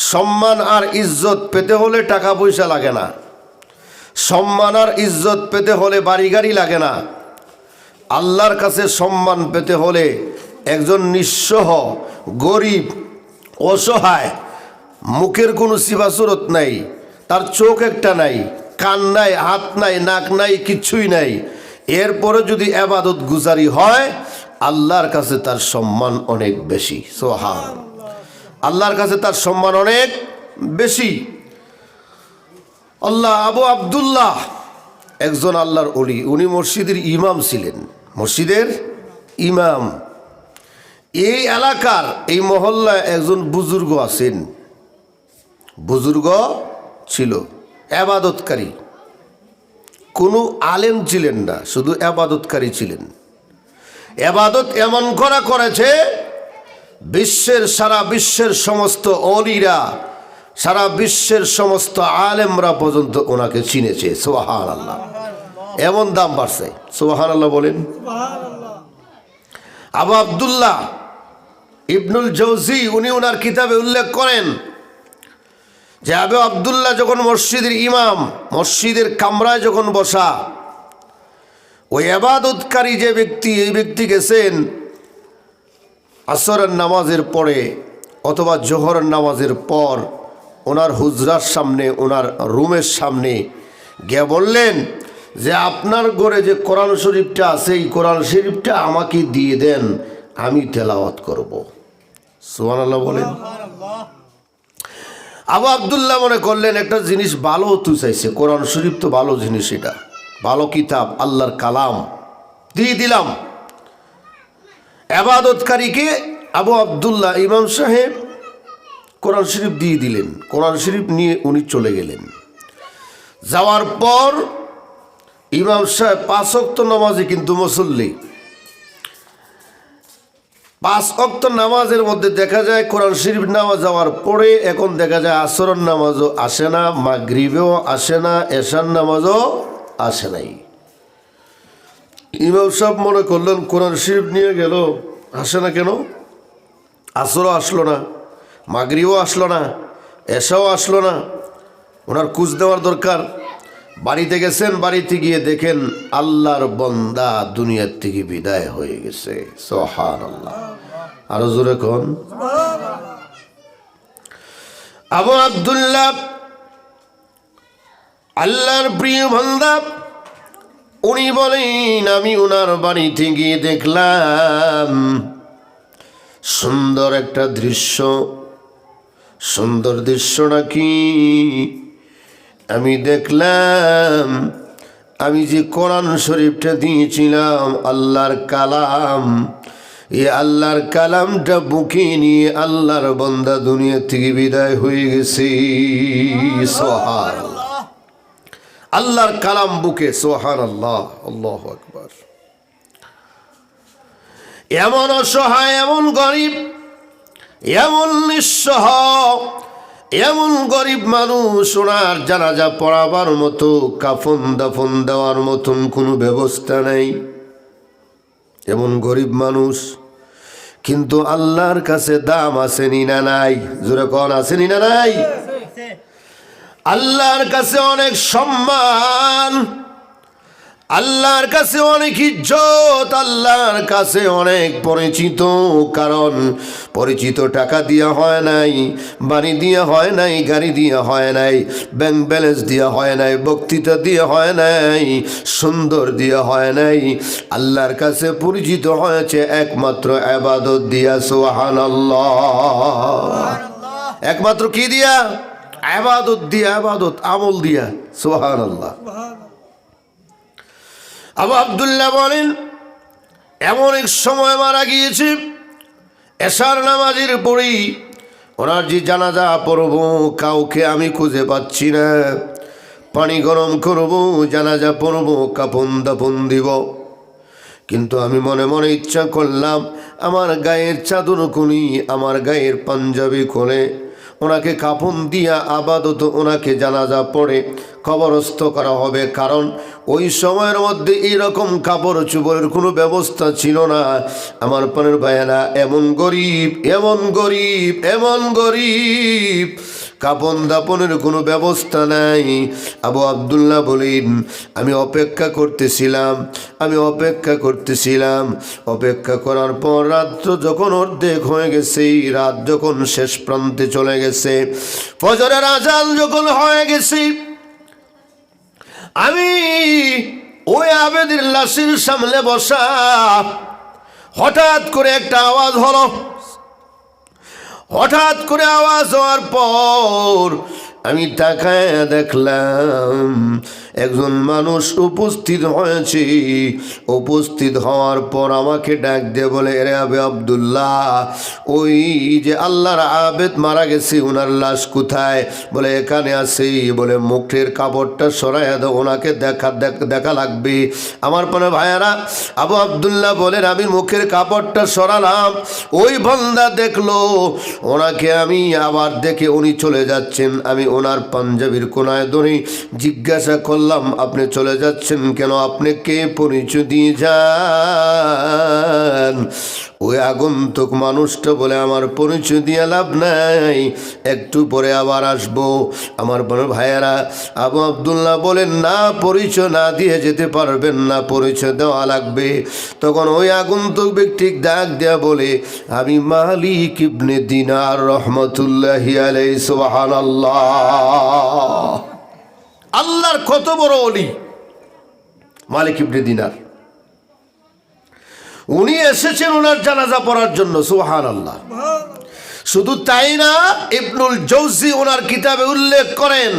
সম্মান আর ইজ্জত পেতে হলে টাকা পয়সা লাগে না, সম্মান আর ইজ্জত পেতে হলে বাড়ি গাড়ি লাগে না। আল্লাহর কাছে সম্মান পেতে হলে একজন নিঃস্ব, গরিব, অসহায়, মুখের কোনো সিবাসুরত নাই, তার চোখ একটা নাই, কান নাই, হাত নাই, নাক নাই, কিচ্ছুই নাই, এরপরে যদি ইবাদত গুজারি হয় আল্লাহর কাছে তার সম্মান অনেক বেশি। সুবহান, আল্লাহর কাছে তার সম্মান অনেক বেশি। আল্লাহ আবু আব্দুল্লাহ একজন আল্লাহর ওলি, উনি মসজিদের ইমাম ছিলেন, মসজিদের ইমাম। এই এলাকার এই মহল্লায় একজন বুজুর্গ আছেন, বুজুর্গ ছিল, ইবাদতকারী, কোনো আলেম ছিলেন না, শুধু ইবাদতকারী ছিলেন। ইবাদত এমন করেছে বিশ্বের, সারা বিশ্বের সমস্ত ওলিরা, সারা বিশ্বের সমস্ত আলেমরা পর্যন্ত ওনাকে চিনেছে। সুবহানাল্লাহ, এমন দাম বাড়ছে। সুবহানাল্লাহ বলেন। আবু আব্দুল্লাহ ইবনুল জৌজি উনি ওনার কিতাবে উল্লেখ করেন যে আবু আব্দুল্লাহ যখন মসজিদের ইমাম, মসজিদের কামরায় যখন বসা, ওই ইবাদতকারী যে ব্যক্তি, এই ব্যক্তি গেছেন আসরের নামাজের পরে অথবা জোহরের নামাজের পর ওনার হুজরার সামনে, ওনার রুমের সামনে গিয়ে বললেন যে আপনার ঘরে যে কোরআন শরীফটা আছে এই কোরআন শরীফটা আমাকে দিয়ে দেন, আমি তেলাওয়াত করব। সুবহানাল্লাহ বলেন। আবু আব্দুল্লাহ মনে করলেন একটা জিনিস ভালো হতে চাইছে, কোরআন শরীফ তো ভালো জিনিস, এটা ভালো কিতাব, আল্লাহর কালাম, দিয়ে দিলাম। ইবাদতকারীকে আবু আব্দুল্লাহ ইমাম সাহেব কোরআন শরীফ দিয়ে দিলেন। কোরআন শরীফ নিয়ে উনি চলে গেলেন। যাওয়ার পর ইমাম সাহেব 5 ওয়াক্ত নামাজে কিন্তু মুসল্লি, 5 ওয়াক্ত নামাজের মধ্যে দেখা যায় কোরআন শরীফ নামাজ যাওয়ার পরে এখন দেখা যায় আসরের নামাজও আসে না, মাগরিবেও আসে না, এশার নামাজও আসে নাই। ইমাম সাহেব মনে করলেন কোরআন শরীফ নিয়ে গেল, আসে না কেন, আসরও আসলো না, মাগরিবও আসলো না, এশাও আসলো না, ওনার কুচ দেওয়ার দরকার। বাড়িতে গেছেন, বাড়িতে গিয়ে দেখেন আল্লাহর বান্দা দুনিয়ার থেকে বিদায় হয়ে গেছে। সুবহানাল্লাহ, আরো জোরে কোন। আবু আব্দুল্লাহ আল্লাহর প্রিয় বান্দা, উনি বলেন আমি ওনার বাড়িতে গিয়ে দেখলাম সুন্দর একটা দৃশ্য। সুন্দর দৃশ্য নাকি? আমি দেখলাম আমি যে কোরআন শরীফটা দিয়েছিলাম আল্লাহর কালাম, এই আল্লাহর কালামটা বুকে নিয়ে আল্লাহর বান্দা দুনিয়া থেকে বিদায় হয়ে গেছে। সুবহানাল্লাহ, আল্লাহর কালাম বুকে। সুবহানাল্লাহ, আল্লাহু আকবার। এমন অসহায়, এমন গরিব, এমন নিঃস্ব, এমন গরিব মানুষ, ওনার জানাজা পড়াবার মতো, কাফন দাফন দেওয়ার মতন কোনো ব্যবস্থা নেই। এমন গরিব মানুষ, কিন্তু আল্লাহর কাছে দাম আসেনি না নাই? জোরে কোন, আসেনি না নাই? আল্লাহর কাছে অনেক সম্মান, আল্লাহর কাছে অনেক ইজ্জত, আল্লাহর কাছে অনেক পরিচিত। কারণ পরিচিত টাকা দিয়া হয় নাই, বাড়ি দিয়া হয় নাই, গাড়ি দিয়া হয় নাই, ব্যাংক ব্যালেন্স দিয়া হয় নাই, বক্তৃতা দিয়ে হয় নাই, সুন্দর দিয়ে হয় নাই। আল্লাহর কাছে পরিচিত হয়েছে একমাত্র ইবাদত দিয়া। সুবহানাল্লাহ, একমাত্র কি দিয়া? ইবাদত দিয়া, ইবাদত আমল দিয়া। সুবহানাল্লাহ। আবু আব্দুল্লাহ বলেন এমন এক সময় মারা গিয়েছে, এশার নামাজের পরেই ওনার যে জানাজা পড়ব, কাউকে আমি খুঁজে পাচ্ছি না। পানি গরম করব, জানাজা পড়ব, কাফন দাফন দিব, কিন্তু আমি মনে মনে ইচ্ছা করলাম আমার গায়ের চাদর খুলি, আমার গায়ের পাঞ্জাবি খুলে ওনাকে কাফন দিয়া আপাতত ওনাকে জানাজা পড়ে কবরস্থ করা হবে। কারণ ওই সময়ের মধ্যে এইরকম কাপড় চোপড়ের কোনো ব্যবস্থা ছিল না। আমার পানের ভাইয়েরা, এমন গরিব, এমন গরিব, এমন গরিব, কাপন দাপনের কোনো ব্যবস্থা নাই। আবু আব্দুল্লাহ বলেন, আমি অপেক্ষা করতেছিলাম, অপেক্ষা করার পর রাত যখন অর্ধেক হয়ে গেছে, রাত যখন শেষ প্রান্তে চলে গেছে, ফজরের আজান যখন হয়ে গেছে, আমি ওই আবেদের লাশের সামনে বসা, হঠাৎ করে একটা আওয়াজ হলো। হঠাৎ করে আওয়াজ হওয়ার পর আমি তাকায় দেখলাম একজন মানুষ উপস্থিত হয়েছে। উপস্থিত হওয়ার পর আমাকে ডাক দিয়ে বলে, এরে আবে আব্দুল্লাহ, ওই যে আল্লাহর আবেদ মারা গেছে, ওনার লাশ কোথায়? বলে এখানে আছে। বলে মুখের কাপড়টা সরাইয়া দাও, ওনাকে দেখা লাগবে। আমার পরে ভাইয়ারা, আবু আব্দুল্লাহ বলেন, আমি মুখের কাপড়টা সরালাম। ওই বান্দা দেখলো ওনাকে, আমি আবার দেখে উনি চলে যাচ্ছেন। আমি ওনার পাঞ্জাবির কোনায় ধরে জিজ্ঞাসা করলাম, আপনি চলে যাচ্ছেন কেন? আপনি কে? পরিচয় দিয়ে যান। ওই আগন্তুক মানুষটা বলে, আমার পরিচয় দিয়ে লাভ নাই, একটু পরে আবার আসবো। আমার বড় ভাইয়েরা, আবু আব্দুল্লাহ বলেন, না, পরিচয় না দিয়ে যেতে পারবেন না, পরিচয় দেওয়া লাগবে। তখন ওই আগন্তুক ব্যক্তি ডাক দেয়া বলে, আমি মালিক ইবনে দিনার রহমতুল্লাহি আলাইহি। সুবহানাল্লাহ। আল্লাহর কত বড় ওলি মালিক ইবনে দিনার। উনি এসেছেন ওনার জানাজা পড়ার জন্য। সুবহানাল্লাহ। শুধু তাই না, ইবনুল জৌজি ওনার কিতাবে উল্লেখ করেন,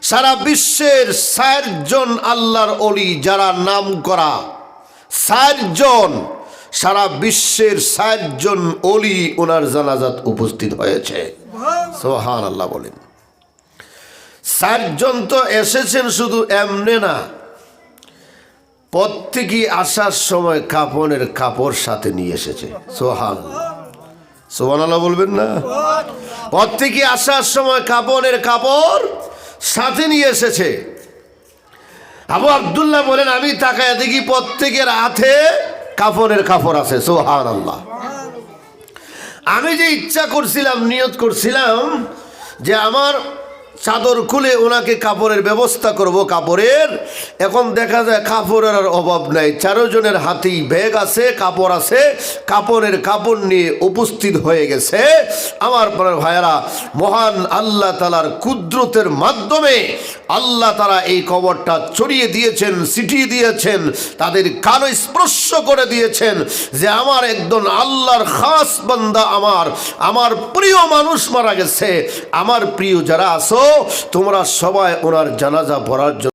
সারা বিশ্বের ৬০ জন আল্লাহর ওলি যারা নাম করা, ৬০ জন, সারা বিশ্বের ৬০ জন ওলি ওনার জানাজাত উপস্থিত হয়েছে। সুবহানাল্লাহ বলেন। ৬০ জন তো এসেছেন শুধু এমনি না, প্রত্যেকেই আসার সময় কাফনের কাপড় সাথে নিয়ে এসেছে। সুবহানাল্লাহ, সুবহানাল্লাহ বলবেন না? প্রত্যেকেই আসার সময় কাফনের কাপড় সাথে নিয়ে এসেছে। আবু আব্দুল্লাহ বলেন, আমি তাকায় দেখি প্রত্যেকের হাতে কাফনের কাপড় আছে। সুবহানাল্লাহ। আমি যে ইচ্ছা করছিলাম, নিয়ত করছিলাম যে আমার চাদর খুলে ওনাকে কাপড়ের ব্যবস্থা করব, কাপড়ের। এখন দেখা যায় কাপড়ের আর অভাব নাই, ৪ জনের হাতেই ব্যাগ আছে, কাপড় আছে, কাপড়ের কাপড় নিয়ে উপস্থিত হয়ে গেছে। আমার পরের ভাইয়েরা, মহান আল্লাহ তাআলার কুদরতের মাধ্যমে আল্লাহ তাআলা এই কবরটা ছড়িয়ে দিয়েছেন, ছিটিয়ে দিয়েছেন, তাদের কান স্পর্শ করে দিয়েছেন যে আমার একজন আল্লাহর খাস বান্দা, আমার প্রিয় মানুষ মারা গেছে। আমার প্রিয় যারা আছো, তোমরা সবাই ওনার জানাজা পড়ার জন্য